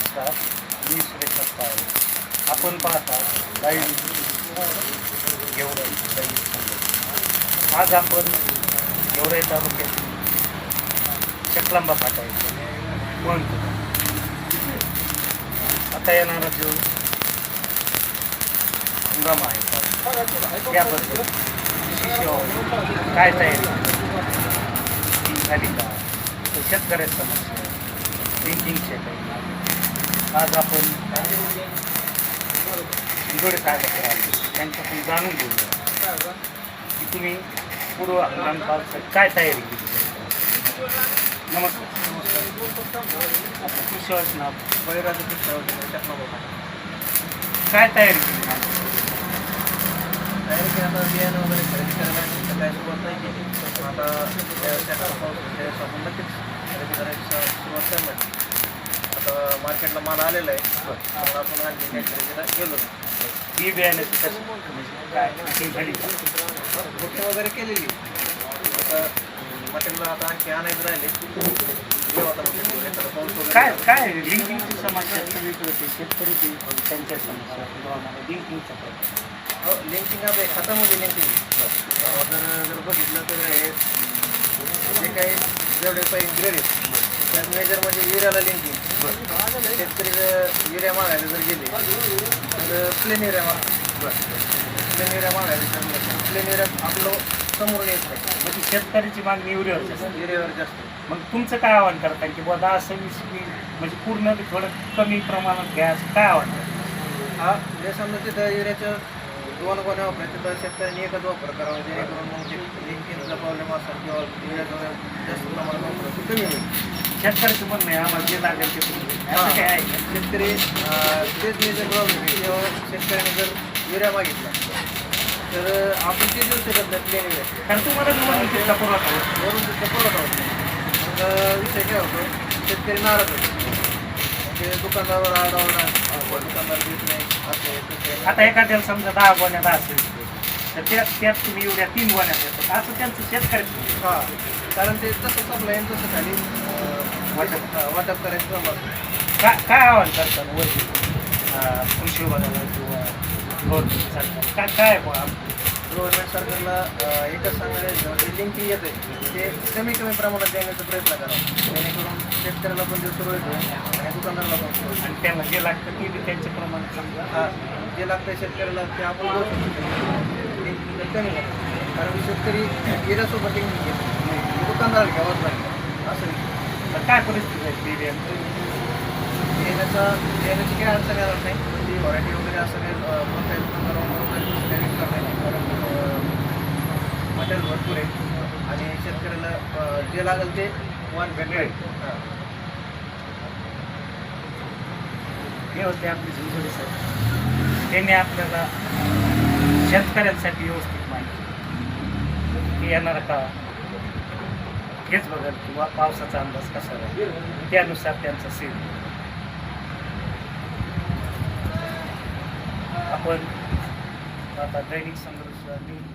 नमस्कार, मी सुरेश सप्ताह. आपण पाहता लाईव्ह गेवराई दैनिक संदेश. आज आपण गेवराई तालुक्यातील चकलांबा फाटा येथे म्हणतो आता येणारा जो हंगाम आहे त्याबद्दल काय तयारी झाली का, शेतकऱ्याच्या समस्या लिंकिंगचे काही आज आपण इंगोडे साहेब त्यांच्याकडून जाणून घेऊया की तुम्ही पूर्व हंगाम पावसाची काय तयारी केली. नमस्कार. आता कृषी नाव बळीराजा काय तयारी केली तयारी की आता बियाणं वगैरे खरेदी करायला काही सुरुवात नाही केली. आता त्यावेळेस पाऊस आपण नक्कीच खरेदी करायची सुरुवात करणार. आता मार्केटला माल आलेला आहे, तर आपण आणखी काही खरेदीला गेलो नाही. बी बियाण्याची काय झाली बुकिंग वगैरे केलेली. आता मटेरियल आता आणखी आणायचं राहिले. काय काय लिंकिंगची समस्या होती, शेतकरी त्यांच्या समस्या लिंकिंगचा लिंकिंग आता खतम होती. लिंकिंग जर बघितलं तर हे जे काही जेवढे काही ग्रेड आहेत त्यात मेजर म्हणजे युरियाला लिंकिंग. शेतकरी जर युरिया मागायला जर गेले तर प्लेन युरिया मागतात. प्लेन युरिया मागायला तर प्लेन युरिया आपलं समोरून येत नाही. म्हणजे शेतकऱ्याची मागणी युरियावर जास्त. मग तुमचं काय आव्हान करता की बाबा 10-20 म्हणजे पूर्ण थोडं कमी प्रमाणात घ्या, काय आव्हान करता? हा जे समजा तिथं युरियाचं 2 गोण्या वापरायचं तर शेतकऱ्यांनी एकच वापर करावा, जेणेकरून मग ते लिंकिंगचा प्रॉब्लेम असेल किंवा युरियाचा जास्त प्रमाणात वापरायचं कमी होईल. शेतकऱ्याचं म्हणणं आहे आम्हाला जे लागेल ते असं काय आहे. शेतकरी तेच मेजर प्रॉब्लेम आहे. तेव्हा शेतकऱ्याने जर युरिया मागितला तर आपण ते देऊ शकत नाही प्लेन युरिया, कारण तुम्हाला वरून तिथला पुरवठा होतो. वरून तिथला पुरवठा होतो. मग विषय काय होतो, शेतकरी नाराज होतो. म्हणजे दुकानदारावर आरडाओरडा, दुकानदार देत नाही असं. आता एखाद्याला समजा 10 गोण्यात असेल तर त्यात तुम्ही एवढ्या 3 गोण्यात येतात असं त्यांचं शेतकऱ्याचं. हां, कारण ते तसं सप्लाय तसं खाली वाटप करायचं जमत. काय आव्हान करतात वरती कृषी विभागाला किंवा गव्हर्नमेंट सरकार काय गव्हर्नमेंट सरकारला एकच सांगायचं जे लिंकिंग येते ते कमी प्रमाणात देण्याचा प्रयत्न करावा, जेणेकरून शेतकऱ्याला पण ते सुरळीत होईल आणि दुकानदाराला पण सुरळीत. आणि त्यांना जे लागतं ते त्यांचे प्रमाण समजा हां, जे लागतं शेतकऱ्याला ते आपण देऊ शकतो. लिंकिंग कमी नाही, कारण शेतकरी हिऱ्यासोबत लिंकिंग घेतो, दुकानदाराला घ्यावंच लागतं असं. तर काय परिस्थिती आहे येण्याची काही अडचण येणार नाही. पण ती व्हरायटी वगैरे असं काही कोणत्याही दुकानदारावर करणार नाही, कारण मटेरियल भरपूर आहे आणि शेतकऱ्याला जे लागेल ते वन भेटेल. हे होते आपले झुंजुडे साहेब. त्यांनी आपल्याला शेतकऱ्यांसाठी व्यवस्थित माहिती की येणारा का हेच बघाल किंवा पावसाचा अंदाज कसा राहील त्यानुसार त्यांचा सेल आपण आता दैनिक संघर्ष न्यूज